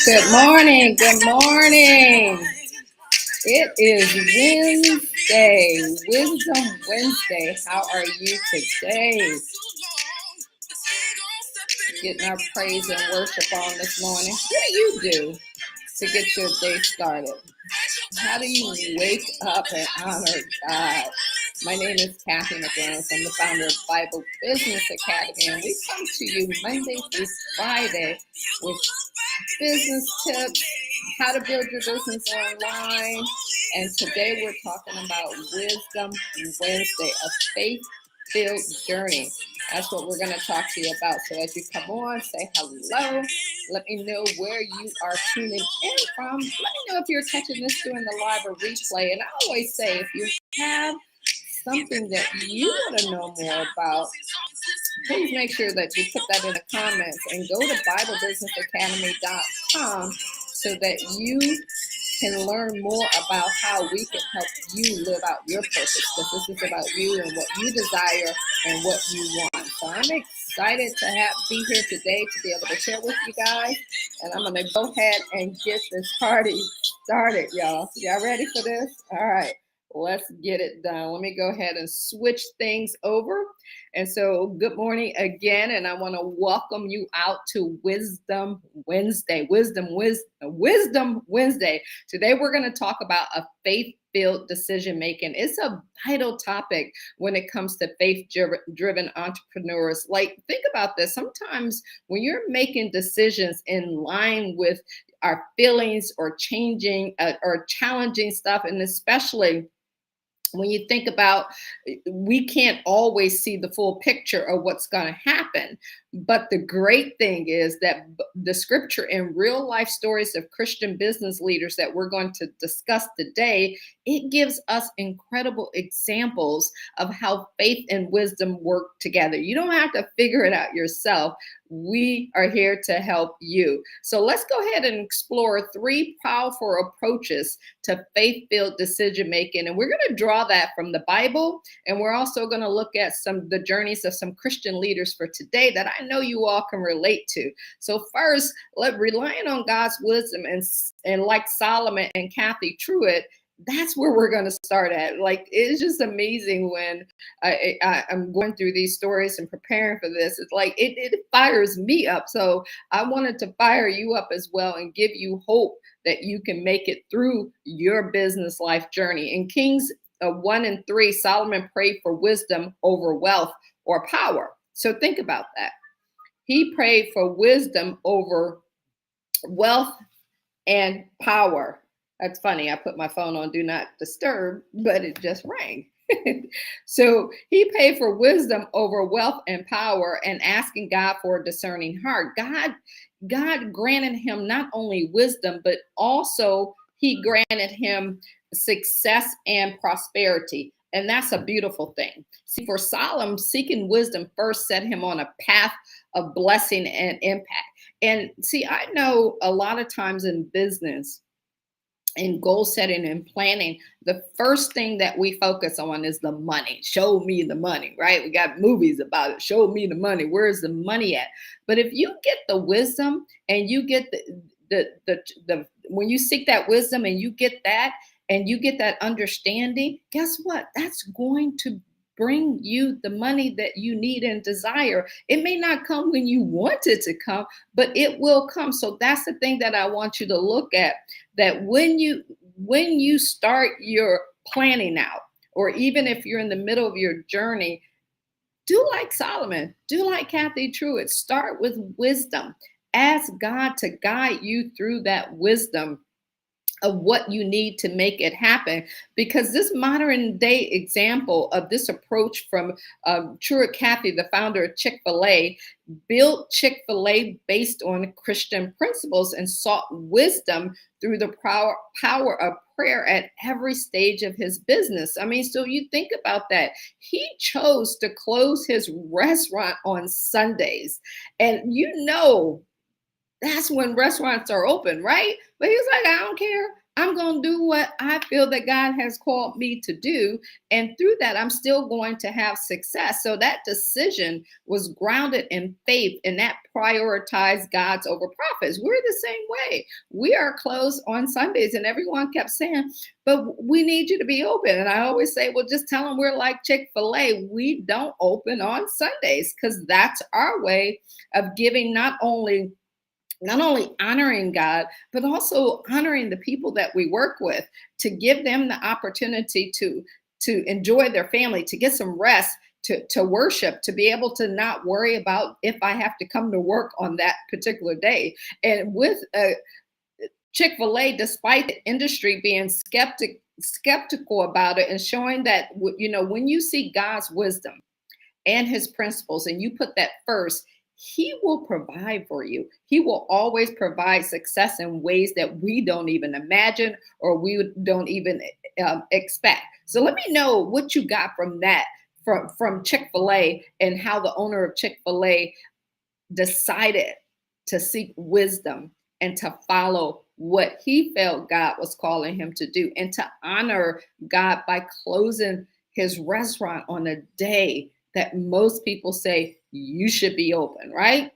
Good morning. Good morning. It is Wednesday, Wisdom Wednesday. How are you today? Getting our praise and worship on this morning. What do you do to get your day started? How do you wake up and honor God? My name is Cathy McReynolds. I'm the founder of Bible Business Academy, and we come to you Monday through Friday with business tips, how to build your business online. And today we're talking about Wisdom Wednesday, a faith-filled journey. That's what we're going to talk to you about. So as you come on, say hello. Let me know where you are tuning in from. Let me know if you're catching this during the live or replay. And I always say, if you have something that you want to know more about, please make sure that you put that in the comments and go to BibleBusinessAcademy.com so that you can learn more about how we can help you live out your purpose. Because this is about you and what you desire and what you want. So I'm excited to be here today to be able to share with you guys. And I'm going to go ahead and get this party started, y'all. Y'all ready for this? All right. Let's get it done. Let me go ahead and switch things over. And so good morning again. And I want to welcome you out to Wisdom Wednesday. Wisdom Wednesday. Today we're going to talk about a faith-filled decision making. It's a vital topic when it comes to faith-driven entrepreneurs. Like, think about this. Sometimes when you're making decisions in line with our feelings or changing or challenging stuff, and especially when you think about, we can't always see the full picture of what's going to happen. But the great thing is that the scripture and real life stories of Christian business leaders that we're going to discuss today, it gives us incredible examples of how faith and wisdom work together. You don't have to figure it out yourself. We are here to help you. So let's go ahead and explore 3 powerful approaches to faith-filled decision making. And we're going to draw that from the Bible. And we're also going to look at the journeys of some Christian leaders for today that I know you all can relate to. So first, relying on God's wisdom and like Solomon and Cathy Truitt, that's where we're going to start at. Like, it's just amazing when I'm going through these stories and preparing for this. It's like it fires me up. So I wanted to fire you up as well and give you hope that you can make it through your business life journey. In Kings 1 and 3, Solomon prayed for wisdom over wealth or power. So think about that. He prayed for wisdom over wealth and power. That's funny. I put my phone on do not disturb, but it just rang. So he prayed for wisdom over wealth and power and asking God for a discerning heart. God granted him not only wisdom, but also he granted him success and prosperity. And that's a beautiful thing. See, for Solomon, seeking wisdom first set him on a path of blessing and impact. And see, I know a lot of times in business, in goal setting and planning, the first thing that we focus on is the money. Show me the money, right? We got movies about it. Show me the money. Where's the money at? But if you get the wisdom and you get the when you seek that wisdom and you get that understanding, guess what? That's going to bring you the money that you need and desire. It may not come when you want it to come, but it will come. So that's the thing that I want you to look at, that when you start your planning out, or even if you're in the middle of your journey, do like Solomon, do like Cathy Truitt, start with wisdom. Ask God to guide you through that wisdom of what you need to make it happen. Because this modern day example of this approach from Truitt Cathy, the founder of Chick-fil-A, built Chick-fil-A based on Christian principles and sought wisdom through the power of prayer at every stage of his business. I mean, so you think about that. He chose to close his restaurant on Sundays. And you know, that's when restaurants are open, right? But he was like, I don't care. I'm going to do what I feel that God has called me to do. And through that, I'm still going to have success. So that decision was grounded in faith, and that prioritized God's over profits. We're the same way. We are closed on Sundays, and everyone kept saying, but we need you to be open. And I always say, well, just tell them we're like Chick-fil-A. We don't open on Sundays, because that's our way of giving not only honoring God, but also honoring the people that we work with, to give them the opportunity to enjoy their family, to get some rest, to worship, to be able to not worry about if I have to come to work on that particular day. And with Chick-fil-A, despite the industry being skeptical about it, and showing that, when you see God's wisdom and his principles and you put that first, he will provide for you. He will always provide success in ways that we don't even imagine, or we don't even expect. So let me know what you got from that, from Chick-fil-A, and how the owner of Chick-fil-A decided to seek wisdom and to follow what he felt God was calling him to do, and to honor God by closing his restaurant on a day that most people say you should be open, right?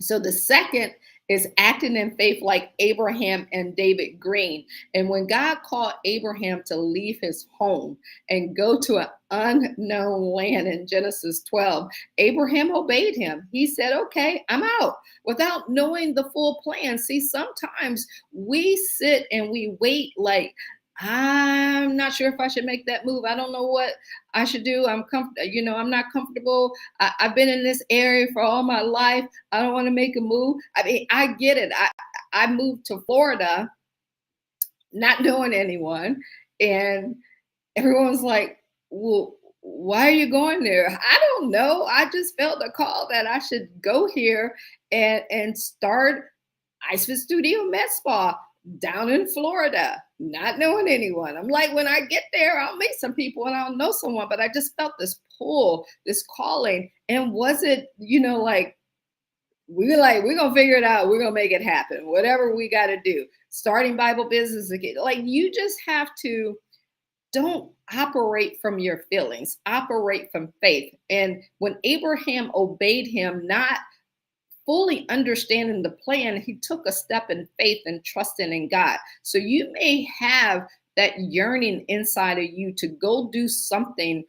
So the second is acting in faith like Abraham and David Green. And when God called Abraham to leave his home and go to an unknown land in Genesis 12, Abraham obeyed him. He said, okay, I'm out, without knowing the full plan. See, sometimes we sit and we wait, like, I'm not sure if I should make that move. I don't know what I should do. I'm not comfortable. I've been in this area for all my life. I don't want to make a move. I mean, I get it. I moved to Florida, not knowing anyone, and everyone's like, well, why are you going there? I don't know. I just felt a call that I should go here and start Ice Fit Studio Med Spa down in Florida, not knowing anyone. I'm like, when I get there, I'll meet some people and I'll know someone. But I just felt this pull, this calling. And was it, like, we're going to figure it out. We're going to make it happen. Whatever we got to do. Starting Bible business again. Like, you just have to, don't operate from your feelings, operate from faith. And when Abraham obeyed him, not fully understanding the plan, he took a step in faith and trusting in God. So you may have that yearning inside of you to go do something,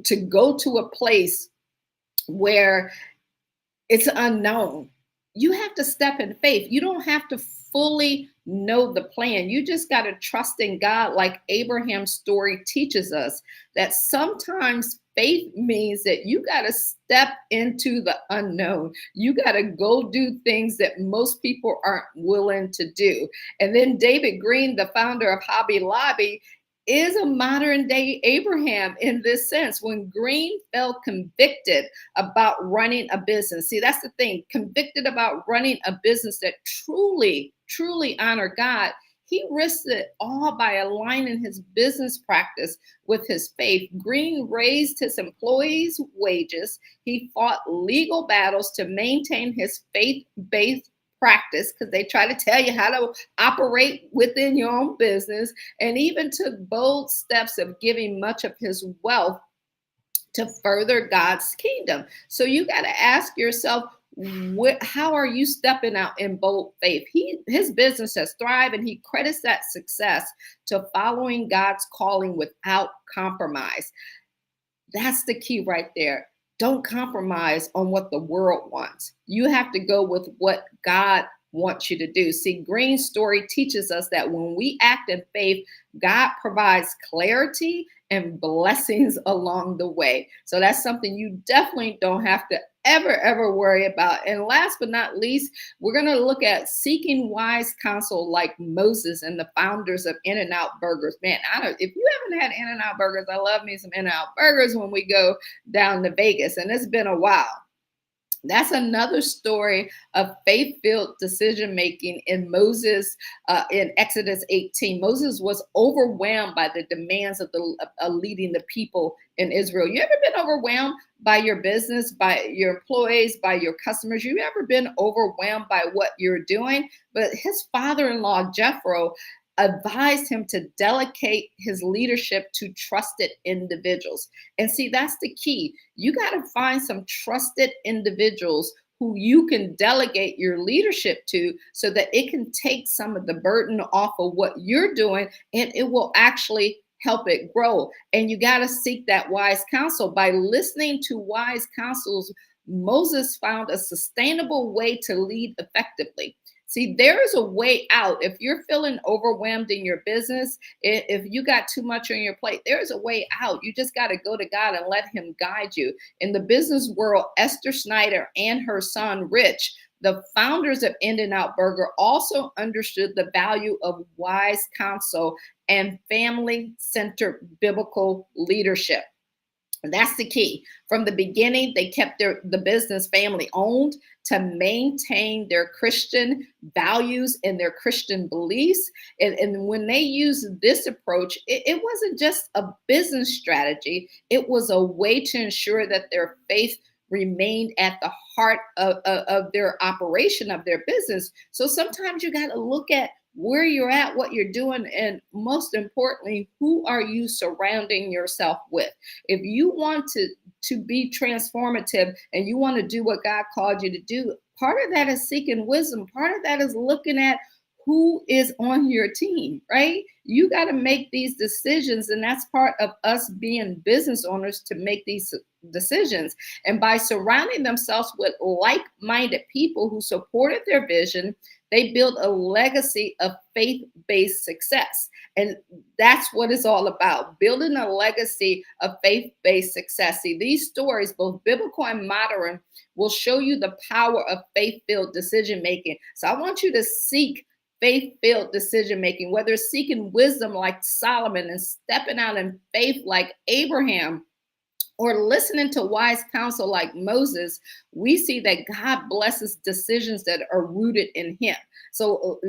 to go to a place where it's unknown. You have to step in faith. You don't have to fully know the plan. You just got to trust in God, like Abraham's story teaches us, that sometimes faith means that you got to step into the unknown. You got to go do things that most people aren't willing to do. And then David Green, the founder of Hobby Lobby, is a modern day Abraham in this sense. When Green felt convicted about running a business, see, that's the thing, convicted about running a business that truly honored God, he risked it all by aligning his business practice with his faith. Green raised his employees' wages. He fought legal battles to maintain his faith-based practice, because they try to tell you how to operate within your own business, and even took bold steps of giving much of his wealth to further God's kingdom. So you got to ask yourself, how are you stepping out in bold faith? His business has thrived, and he credits that success to following God's calling without compromise. That's the key right there. Don't compromise on what the world wants. You have to go with what God wants you to do. See, Green's story teaches us that when we act in faith, God provides clarity and blessings along the way. So that's something you definitely don't have to ever worry about. And last but not least, we're going to look at seeking wise counsel like Moses and the founders of In-N-Out Burgers. Man, if you haven't had In-N-Out Burgers, I love me some In-N-Out Burgers when we go down to Vegas, and it's been a while. That's another story of faith-filled decision-making in Moses, in Exodus 18. Moses was overwhelmed by the demands of leading the people in Israel. You ever been overwhelmed by your business, by your employees, by your customers? You ever been overwhelmed by what you're doing? But his father-in-law, Jethro, advised him to delegate his leadership to trusted individuals. And see, that's the key. You got to find some trusted individuals who you can delegate your leadership to so that it can take some of the burden off of what you're doing, and it will actually help it grow. And you got to seek that wise counsel. By listening to wise counsels, Moses found a sustainable way to lead effectively. See, there is a way out. If you're feeling overwhelmed in your business, if you got too much on your plate, there's a way out. You just got to go to God and let him guide you. In the business world, Esther Snyder and her son, Rich, the founders of In-N-Out Burger, also understood the value of wise counsel and family-centered biblical leadership. That's the key. From the beginning, they kept the business family owned to maintain their Christian values and their Christian beliefs. And when they used this approach, it wasn't just a business strategy. It was a way to ensure that their faith remained at the heart of their operation of their business. So sometimes you got to look at where you're at, what you're doing, and most importantly, who are you surrounding yourself with? If you want to be transformative and you want to do what God called you to do, part of that is seeking wisdom. Part of that is looking at who is on your team, right? You got to make these decisions, and that's part of us being business owners, to make these decisions. And by surrounding themselves with like-minded people who supported their vision, they built a legacy of faith-based success. And that's what it's all about, building a legacy of faith-based success. See, these stories, both biblical and modern, will show you the power of faith-filled decision-making. So I want you to seek faith-filled decision-making, whether it's seeking wisdom like Solomon and stepping out in faith like Abraham, or listening to wise counsel like Moses. We see that God blesses decisions that are rooted in him. So,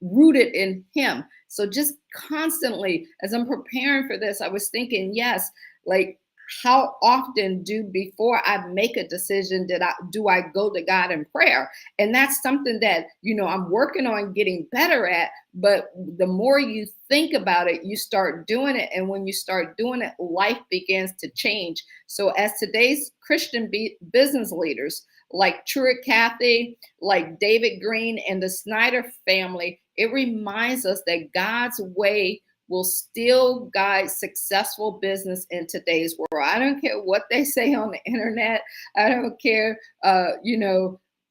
rooted in him. So just constantly, as I'm preparing for this, I was thinking, yes, like, how often before I make a decision do I go to God in prayer? And that's something that, I'm working on getting better at. But the more you think about it, you start doing it. And when you start doing it, life begins to change. So as today's Christian business leaders, like Truitt, Cathy, like David Green and the Snyder family, it reminds us that God's way will still guide successful business in today's world. I don't care what they say on the internet. I don't care,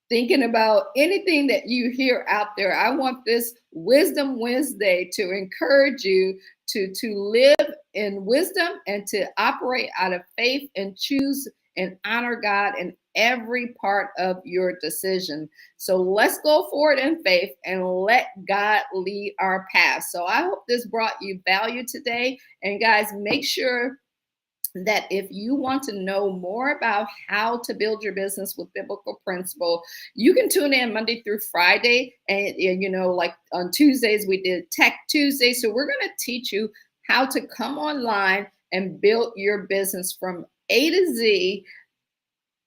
thinking about anything that you hear out there. I want this Wisdom Wednesday to encourage you to live in wisdom and to operate out of faith and choose and honor God in every part of your decision. So let's go forward in faith and let God lead our path. So I hope this brought you value today. And guys, make sure that if you want to know more about how to build your business with biblical principle, you can tune in Monday through Friday. And like on Tuesdays, we did Tech Tuesday. So we're going to teach you how to come online and build your business from A to Z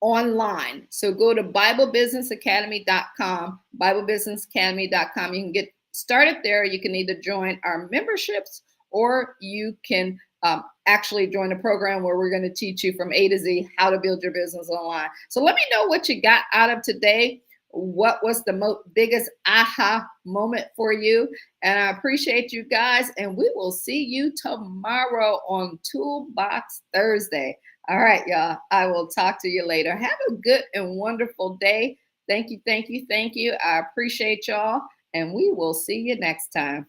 online. So go to BibleBusinessAcademy.com, BibleBusinessAcademy.com. You can get started there. You can either join our memberships, or you can actually join a program where we're going to teach you from A to Z how to build your business online. So let me know what you got out of today. What was the biggest aha moment for you? And I appreciate you guys. And we will see you tomorrow on Toolbox Thursday. All right, y'all. I will talk to you later. Have a good and wonderful day. Thank you, thank you, thank you. I appreciate y'all. And we will see you next time.